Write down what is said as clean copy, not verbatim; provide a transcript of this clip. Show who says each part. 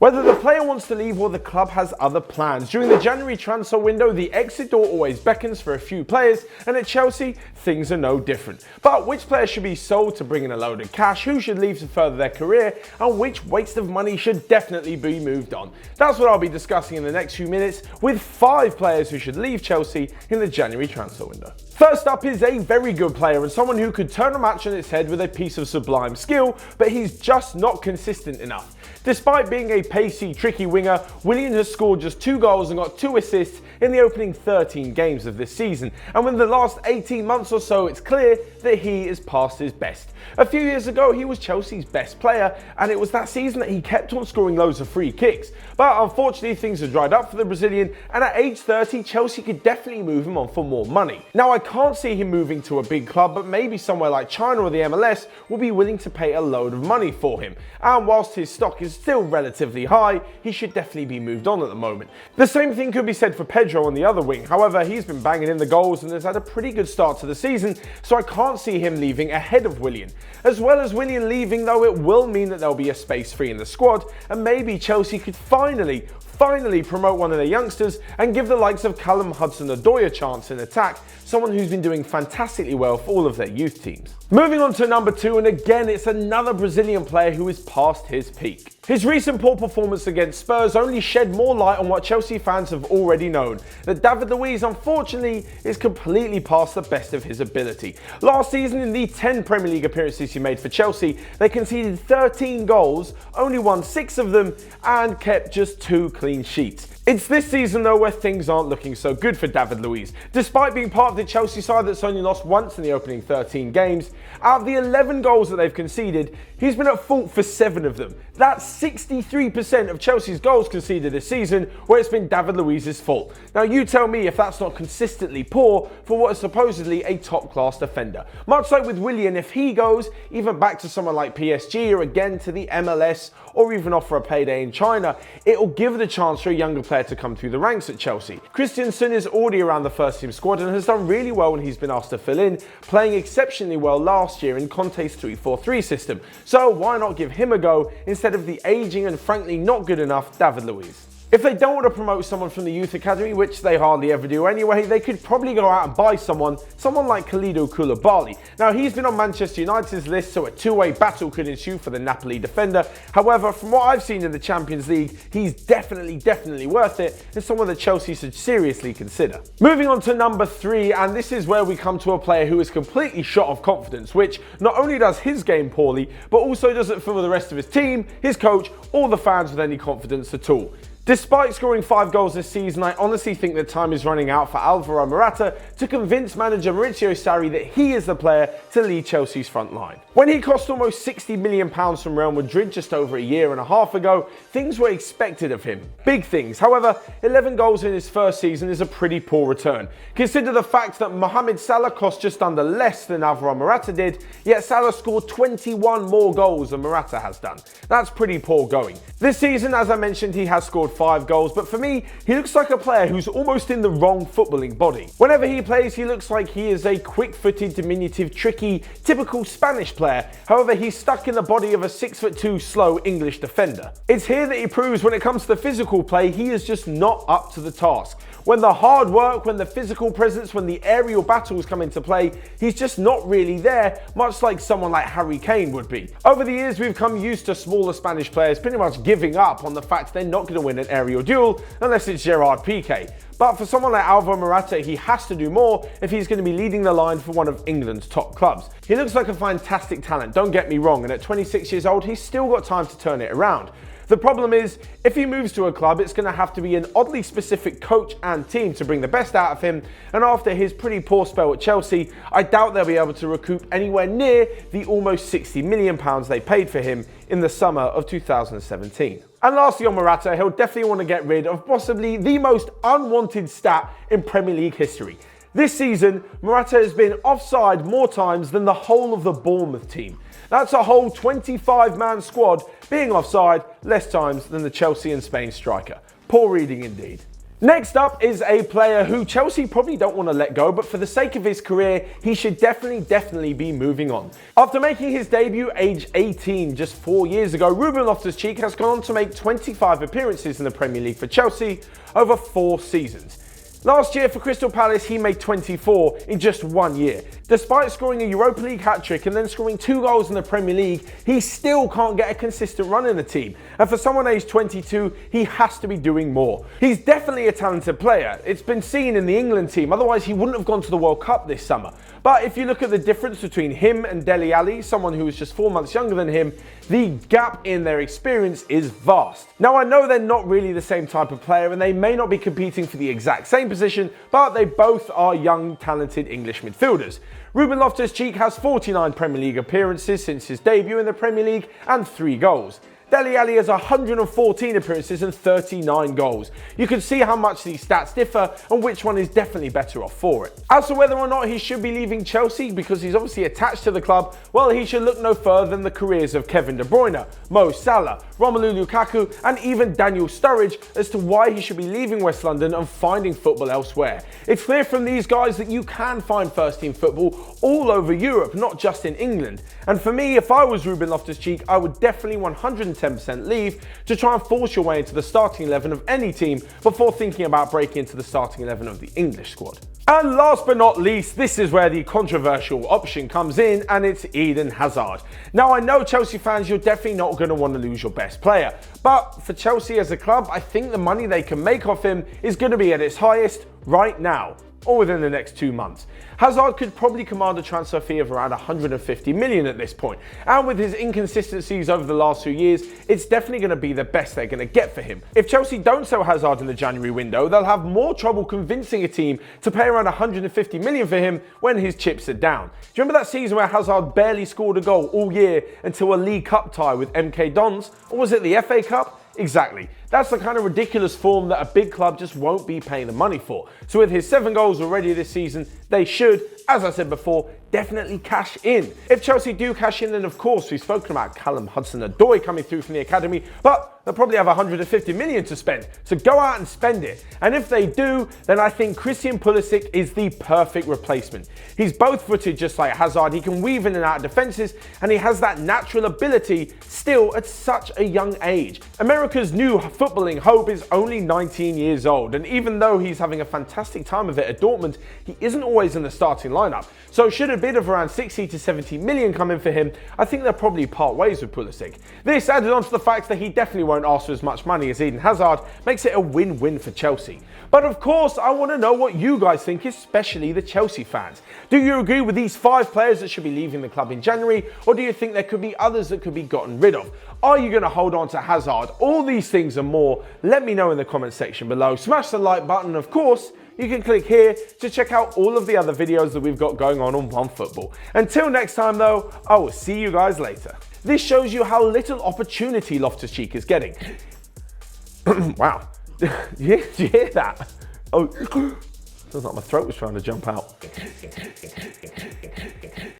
Speaker 1: Whether the player wants to leave or the club has other plans. During the January transfer window, the exit door always beckons for a few players, and at Chelsea, things are no different. But which players should be sold to bring in a load of cash, who should leave to further their career, and which waste of money should definitely be moved on? That's what I'll be discussing in the next few minutes, with 5 players who should leave Chelsea in the January transfer window. First up is a very good player and someone who could turn a match on its head with a piece of sublime skill, but he's just not consistent enough. Despite being a pacey, tricky winger, Willian has scored just 2 goals and got 2 assists in the opening 13 games of this season, and within the last 18 months or so, it's clear that he is past his best. A few years ago, he was Chelsea's best player, and it was that season that he kept on scoring loads of free kicks. But unfortunately, things have dried up for the Brazilian, and at age 30, Chelsea could definitely move him on for more money. Now, I can't see him moving to a big club, but maybe somewhere like China or the MLS will be willing to pay a load of money for him. And whilst his stock is still relatively high, he should definitely be moved on at the moment. The same thing could be said for Pedro on the other wing. However, he's been banging in the goals and has had a pretty good start to the season, so I can't see him leaving ahead of Willian. As well as Willian leaving, though, it will mean that there'll be a space free in the squad, and maybe Chelsea could finally promote one of their youngsters and give the likes of Callum Hudson-Odoi a chance in attack, someone who's been doing fantastically well for all of their youth teams. Moving on to number 2, and again it's another Brazilian player who is past his peak. His recent poor performance against Spurs only shed more light on what Chelsea fans have already known, that David Luiz unfortunately is completely past the best of his ability. Last season, in the 10 Premier League appearances he made for Chelsea, they conceded 13 goals, only won 6 of them and kept just 2 clean sheets. It's this season though where things aren't looking so good for David Luiz. Despite being part of the Chelsea side that's only lost once in the opening 13 games, out of the 11 goals that they've conceded, he's been at fault for 7 of them. That's 63% of Chelsea's goals conceded this season where it's been David Luiz's fault. Now you tell me if that's not consistently poor for what is supposedly a top-class defender. Much like with Willian, if he goes even back to someone like PSG or again to the MLS or even offer a payday in China, it will give the chance for a younger player to come through the ranks at Chelsea. Christensen is already around the first team squad and has done really well when he's been asked to fill in, playing exceptionally well last year in Conte's 3-4-3 system. So why not give him a go instead of the aging and frankly not good enough David Luiz? If they don't want to promote someone from the youth academy, which they hardly ever do anyway, they could probably go out and buy someone like Kalidou Koulibaly. Now, he's been on Manchester United's list, so a two-way battle could ensue for the Napoli defender. However, from what I've seen in the Champions League, he's definitely worth it and someone that Chelsea should seriously consider. Moving on to number 3, and this is where we come to a player who is completely shot of confidence, which not only does his game poorly, but also doesn't fill the rest of his team, his coach, or the fans with any confidence at all. Despite scoring 5 goals this season, I honestly think that time is running out for Alvaro Morata to convince manager Maurizio Sarri that he is the player to lead Chelsea's front line. When he cost almost £60 million from Real Madrid just over a year and a half ago, things were expected of him. Big things. However, 11 goals in his first season is a pretty poor return. Consider the fact that Mohamed Salah cost just under less than Alvaro Morata did, yet Salah scored 21 more goals than Morata has done. That's pretty poor going. This season, as I mentioned, he has scored 5 goals, but for me, he looks like a player who's almost in the wrong footballing body. Whenever he plays, he looks like he is a quick-footed, diminutive, tricky, typical Spanish player. However, he's stuck in the body of a 6'2" slow English defender. It's here that he proves when it comes to physical play, he is just not up to the task. When the hard work, when the physical presence, when the aerial battles come into play, he's just not really there, much like someone like Harry Kane would be. Over the years, we've come used to smaller Spanish players pretty much giving up on the fact they're not going to win an aerial duel unless it's Gerard Piqué. But for someone like Alvaro Morata, he has to do more if he's going to be leading the line for one of England's top clubs. He looks like a fantastic talent, don't get me wrong, and at 26 years old, he's still got time to turn it around. The problem is, if he moves to a club, it's going to have to be an oddly specific coach and team to bring the best out of him, and after his pretty poor spell at Chelsea, I doubt they'll be able to recoup anywhere near the almost £60 million they paid for him in the summer of 2017. And lastly on Morata, he'll definitely want to get rid of possibly the most unwanted stat in Premier League history. This season, Morata has been offside more times than the whole of the Bournemouth team. That's a whole 25-man squad being offside less times than the Chelsea and Spain striker. Poor reading indeed. Next up is a player who Chelsea probably don't want to let go, but for the sake of his career, he should definitely be moving on. After making his debut age 18 just 4 years ago, Ruben Cheek has gone on to make 25 appearances in the Premier League for Chelsea over 4 seasons. Last year for Crystal Palace, he made 24 in just 1 year. Despite scoring a Europa League hat-trick and then scoring 2 goals in the Premier League, he still can't get a consistent run in the team. And for someone aged 22, he has to be doing more. He's definitely a talented player. It's been seen in the England team, otherwise he wouldn't have gone to the World Cup this summer. But if you look at the difference between him and Dele Alli, someone who was just 4 months younger than him, the gap in their experience is vast. Now I know they're not really the same type of player and they may not be competing for the exact same position, but they both are young, talented English midfielders. Ruben Cheek has 49 Premier League appearances since his debut in the Premier League and 3 goals. Dele Alli has 114 appearances and 39 goals. You can see how much these stats differ and which one is definitely better off for it. As for whether or not he should be leaving Chelsea because he's obviously attached to the club, well, he should look no further than the careers of Kevin De Bruyne, Mo Salah, Romelu Lukaku and even Daniel Sturridge as to why he should be leaving West London and finding football elsewhere. It's clear from these guys that you can find first team football all over Europe, not just in England. And for me, if I was Ruben Cheek, I would definitely 110% leave to try and force your way into the starting 11 of any team before thinking about breaking into the starting 11 of the English squad. And last but not least, this is where the controversial option comes in, and it's Eden Hazard. Now I know Chelsea fans, you're definitely not going to want to lose your best player, but for Chelsea as a club, I think the money they can make off him is going to be at its highest right now, or within the next 2 months. Hazard could probably command a transfer fee of around 150 million at this point, and with his inconsistencies over the last few years, it's definitely going to be the best they're going to get for him. If Chelsea don't sell Hazard in the January window, they'll have more trouble convincing a team to pay around 150 million for him when his chips are down. Do you remember that season where Hazard barely scored a goal all year until a League Cup tie with MK Dons? Or was it the FA Cup? Exactly. That's the kind of ridiculous form that a big club just won't be paying the money for. So with his 7 goals already this season, they should, as I said before, definitely cash in. If Chelsea do cash in, then of course we've spoken about Callum Hudson-Odoi coming through from the academy, but they'll probably have 150 million to spend. So go out and spend it. And if they do, then I think Christian Pulisic is the perfect replacement. He's both-footed just like Hazard. He can weave in and out of defenses, and he has that natural ability still at such a young age. America's new footballing hope is only 19 years old, and even though he's having a fantastic time of it at Dortmund, he isn't always in the starting lineup. So should a bid of around 60 to 70 million come in for him, I think they'll probably part ways with Pulisic. This, added on to the fact that he definitely won't ask for as much money as Eden Hazard, makes it a win-win for Chelsea. But of course, I want to know what you guys think, especially the Chelsea fans. Do you agree with these 5 players that should be leaving the club in January, or do you think there could be others that could be gotten rid of? Are you going to hold on to Hazard? All these things and more, let me know in the comment section below. Smash the like button, of course. You can click here to check out all of the other videos that we've got going on Onefootball. Until next time though, I will see you guys later. This shows you how little opportunity Cheek is getting. Wow. Did you hear that? Oh, feels like my throat was trying to jump out.